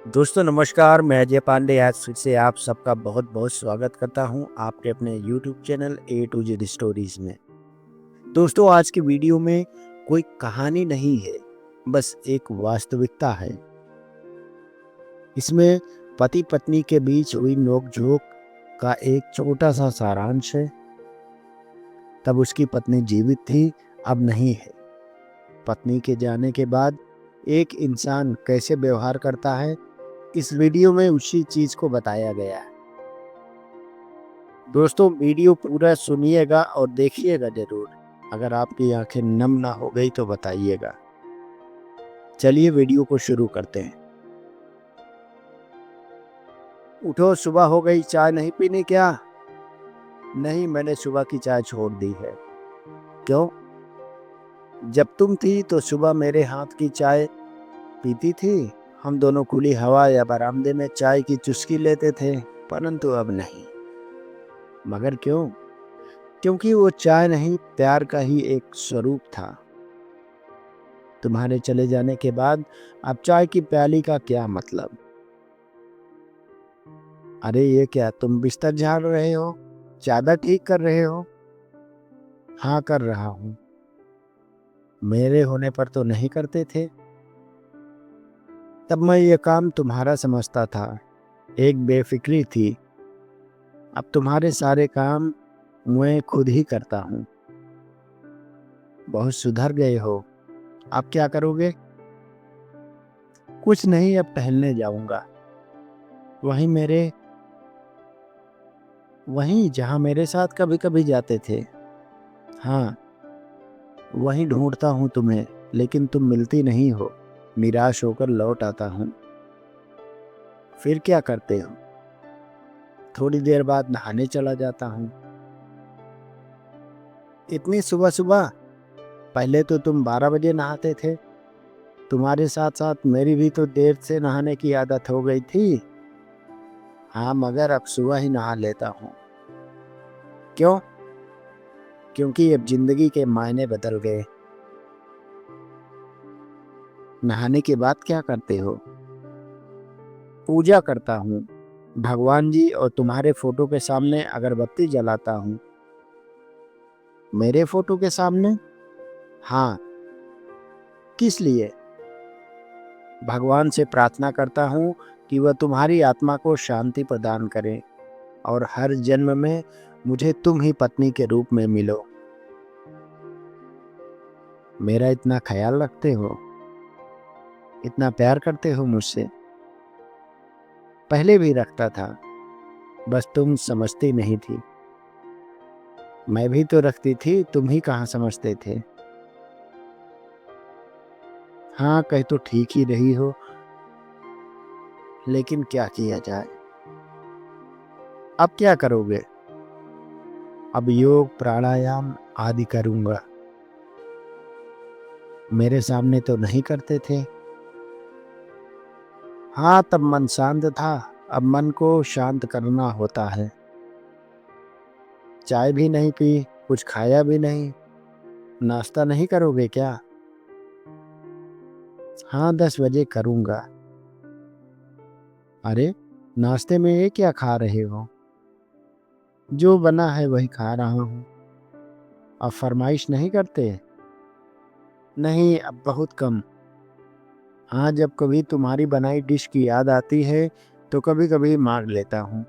दोस्तों नमस्कार, मैं अजय पांडे आज फिर से आप सबका बहुत बहुत स्वागत करता हूं आपके अपने YouTube channel A to Z stories में। दोस्तों आज की वीडियो में कोई कहानी नहीं है, बस एक वास्तविकता है। इसमें पति पत्नी के बीच हुई नोकझोंक का एक छोटा सा सारांश है। तब उसकी पत्नी जीवित थी, अब नहीं है। पत्नी के जाने के बाद एक इंसान कैसे व्यवहार करता है, इस वीडियो में उसी चीज को बताया गया है। दोस्तों वीडियो पूरा सुनिएगा और देखिएगा जरूर। अगर आपकी आंखें नम ना हो गई तो बताइएगा। चलिए वीडियो को शुरू करते हैं। उठो, सुबह हो गई, चाय नहीं पीनी क्या? नहीं, मैंने सुबह की चाय छोड़ दी है। क्यों? जब तुम थी तो सुबह मेरे हाथ की चाय पीती थी। हम दोनों खुली हवा या बरामदे में चाय की चुस्की लेते थे, परंतु अब नहीं। मगर क्यों? क्योंकि वो चाय नहीं, प्यार का ही एक स्वरूप था। तुम्हारे चले जाने के बाद अब चाय की प्याली का क्या मतलब? अरे ये क्या, तुम बिस्तर झाड़ रहे हो? चादर ठीक कर रहे हो? हाँ कर रहा हूँ। मेरे होने पर तो नहीं करते थे। तब मैं ये काम तुम्हारा समझता था, एक बेफिक्री थी। अब तुम्हारे सारे काम मैं खुद ही करता हूँ। बहुत सुधर गए हो। अब क्या करोगे? कुछ नहीं, अब टहलने जाऊंगा। वहीं मेरे वहीं जहाँ मेरे साथ कभी कभी जाते थे। हाँ, वहीं ढूंढता हूँ तुम्हें, लेकिन तुम मिलती नहीं हो। निराश होकर लौट आता हूँ। फिर क्या करते हो? थोड़ी देर बाद नहाने चला जाता हूँ। इतनी सुबह सुबह? पहले तो तुम 12 बजे नहाते थे। तुम्हारे साथ साथ मेरी भी तो देर से नहाने की आदत हो गई थी। हाँ, मगर अब सुबह ही नहा लेता हूँ। क्यों? क्योंकि अब जिंदगी के मायने बदल गए। नहाने के बाद क्या करते हो? पूजा करता हूँ। भगवान जी और तुम्हारे फोटो के सामने अगरबत्ती जलाता हूँ। मेरे फोटो के सामने? हाँ। किस लिए? भगवान से प्रार्थना करता हूँ कि वह तुम्हारी आत्मा को शांति प्रदान करे और हर जन्म में मुझे तुम ही पत्नी के रूप में मिलो। मेरा इतना ख्याल रखते हो, इतना प्यार करते हो मुझसे? पहले भी रखता था, बस तुम समझती नहीं थी। मैं भी तो रखती थी, तुम ही कहाँ समझते थे। हाँ, कह तो ठीक ही रही हो, लेकिन क्या किया जाए। अब क्या करोगे? अब योग प्राणायाम आदि करूंगा। मेरे सामने तो नहीं करते थे। हाँ, तब मन शांत था, अब मन को शांत करना होता है। चाय भी नहीं पी, कुछ खाया भी नहीं। नाश्ता नहीं करोगे क्या? हाँ, 10 बजे करूंगा। अरे, नाश्ते में ये क्या खा रहे हो? जो बना है वही खा रहा हूँ। अब फरमाइश नहीं करते? नहीं, अब बहुत कम। हाँ, जब कभी तुम्हारी बनाई डिश की याद आती है तो कभी कभी मांग लेता हूँ।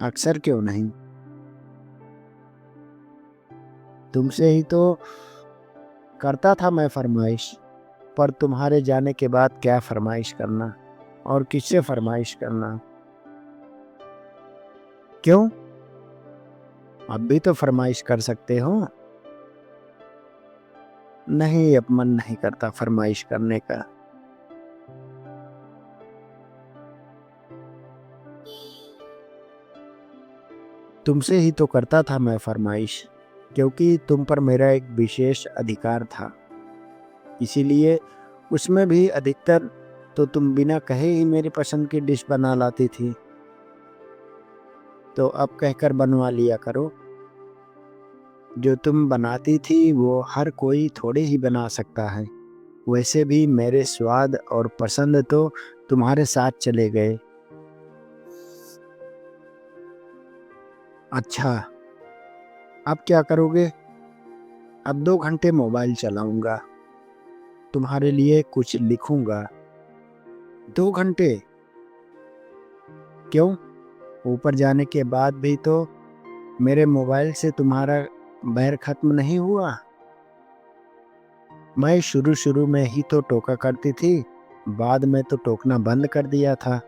अक्सर क्यों नहीं? तुमसे ही तो करता था मैं फरमाइश। पर तुम्हारे जाने के बाद क्या फरमाइश करना, और किससे फरमाइश करना? क्यों? अब भी तो फरमाइश कर सकते हो। नहीं, अब मन नहीं करता फरमाइश करने का। तुमसे ही तो करता था मैं फरमाइश, क्योंकि तुम पर मेरा एक विशेष अधिकार था। इसीलिए उसमें भी अधिकतर तो तुम बिना कहे ही मेरी पसंद की डिश बना लाती थी। तो अब कहकर बनवा लिया करो। जो तुम बनाती थी वो हर कोई थोड़े ही बना सकता है। वैसे भी मेरे स्वाद और पसंद तो तुम्हारे साथ चले गए। अच्छा, अब क्या करोगे? अब 2 घंटे मोबाइल चलाऊंगा, तुम्हारे लिए कुछ लिखूंगा। 2 घंटे? क्यों? ऊपर जाने के बाद भी तो मेरे मोबाइल से तुम्हारा बैर खत्म नहीं हुआ। मैं शुरू-शुरू में ही तो टोका करती थी, बाद में तो टोकना बंद कर दिया था।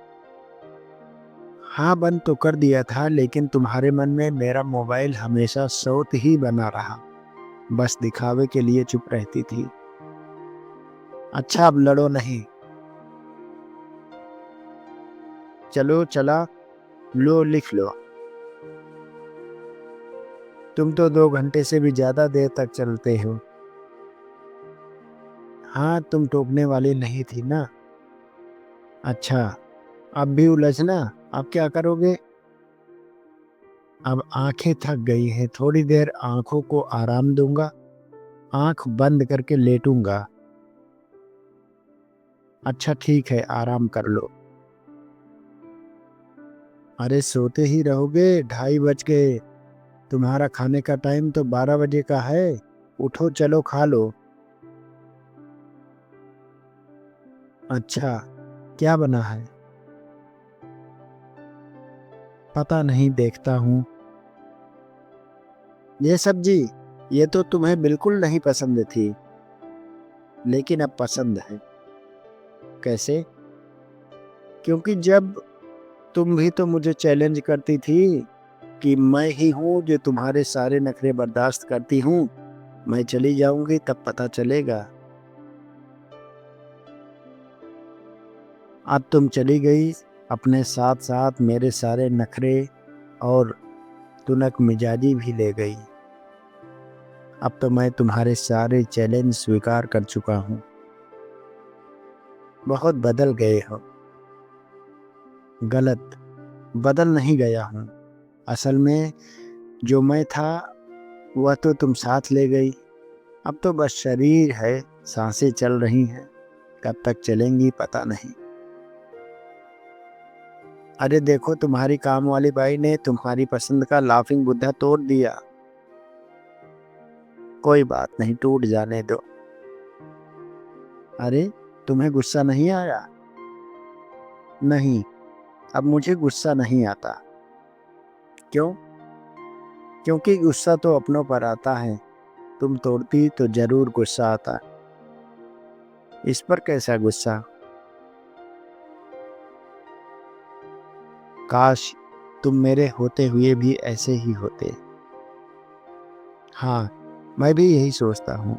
हाँ, बंद तो कर दिया था, लेकिन तुम्हारे मन में मेरा मोबाइल हमेशा सौत ही बना रहा। बस दिखावे के लिए चुप रहती थी। अच्छा, अब लड़ो नहीं। चलो चला, लो लिख लो। तुम तो 2 घंटे से भी ज़्यादा देर तक चलते हो। हाँ, तुम टोकने वाली नहीं थी ना। अच्छा, अब भी उलझना? अब क्या करोगे? अब आंखें थक गई हैं, थोड़ी देर आंखों को आराम दूंगा, आंख बंद करके लेटूंगा। अच्छा ठीक है, आराम कर लो। अरे सोते ही रहोगे, 2:30 बज गए। तुम्हारा खाने का टाइम तो 12 बजे का है। उठो चलो खा लो। अच्छा, क्या बना है? पता नहीं, देखता हूँ। ये सब्जी, ये तो तुम्हें बिल्कुल नहीं पसंद थी, लेकिन अब पसंद है। कैसे? क्योंकि जब तुम भी तो मुझे चैलेंज करती थी कि मैं ही हूँ जो तुम्हारे सारे नखरे बर्दाश्त करती हूँ। मैं चली जाऊंगी तब पता चलेगा। अब तुम चली गई, अपने साथ साथ मेरे सारे नखरे और तुनक मिजाजी भी ले गई। अब तो मैं तुम्हारे सारे चैलेंज स्वीकार कर चुका हूँ। बहुत बदल गए हो। गलत, बदल नहीं गया हूँ। असल में जो मैं था वह तो तुम साथ ले गई। अब तो बस शरीर है, सांसें चल रही हैं, कब तक चलेंगी पता नहीं। अरे देखो, तुम्हारी काम वाली बाई ने तुम्हारी पसंद का लाफिंग बुद्धा तोड़ दिया। कोई बात नहीं, टूट जाने दो। अरे, तुम्हें गुस्सा नहीं आया? नहीं, अब मुझे गुस्सा नहीं आता। क्यों? क्योंकि गुस्सा तो अपनों पर आता है। तुम तोड़ती तो जरूर गुस्सा आता। इस पर कैसा गुस्सा? काश तुम मेरे होते हुए भी ऐसे ही होते। हाँ, मैं भी यही सोचता हूँ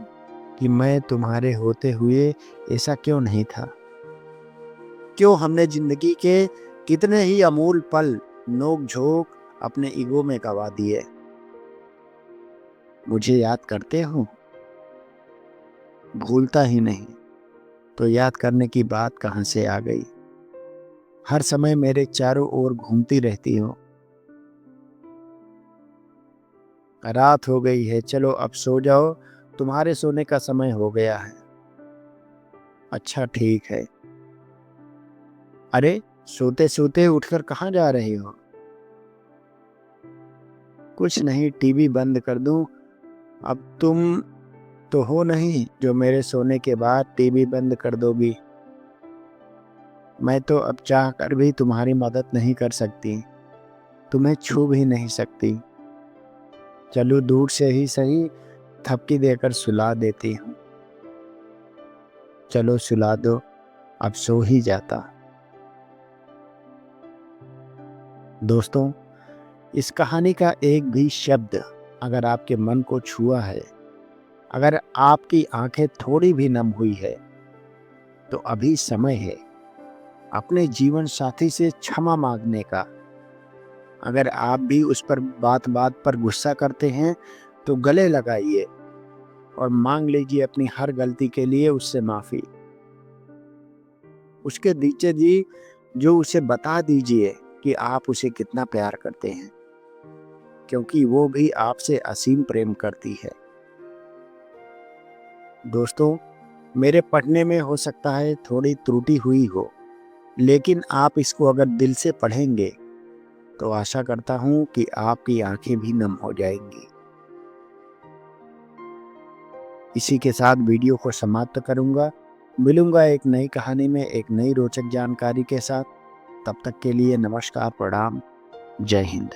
कि मैं तुम्हारे होते हुए ऐसा क्यों नहीं था। क्यों हमने जिंदगी के कितने ही अमूल पल नोक झोंक अपने ईगो में गवा दिए। मुझे याद करते हो? भूलता ही नहीं, तो याद करने की बात कहाँ से आ गई? हर समय मेरे चारों ओर घूमती रहती हो। रात हो गई है, चलो अब सो जाओ, तुम्हारे सोने का समय हो गया है। अच्छा ठीक है। अरे, सोते सोते उठकर कहाँ जा रही हो? कुछ नहीं, टीवी बंद कर दूं? अब तुम तो हो नहीं जो मेरे सोने के बाद टीवी बंद कर दोगी। मैं तो अब चाह कर भी तुम्हारी मदद नहीं कर सकती, तुम्हें छू भी नहीं सकती। चलो दूर से ही सही, थपकी देकर सुला देती हूँ। चलो सुला दो, अब सो ही जाता। दोस्तों, इस कहानी का एक भी शब्द अगर आपके मन को छुआ है, अगर आपकी आंखें थोड़ी भी नम हुई है, तो अभी समय है अपने जीवन साथी से क्षमा मांगने का। अगर आप भी उस पर बात बात पर गुस्सा करते हैं, तो गले लगाइए और मांग लीजिए अपनी हर गलती के लिए उससे माफी। उसके नीचे जी जो उसे बता दीजिए कि आप उसे कितना प्यार करते हैं, क्योंकि वो भी आपसे असीम प्रेम करती है। दोस्तों, मेरे पढ़ने में हो सकता है थोड़ी त्रुटि हुई हो, लेकिन आप इसको अगर दिल से पढ़ेंगे तो आशा करता हूँ कि आपकी आंखें भी नम हो जाएंगी। इसी के साथ वीडियो को समाप्त करूँगा। मिलूँगा एक नई कहानी में एक नई रोचक जानकारी के साथ। तब तक के लिए नमस्कार, प्रणाम, जय हिंद।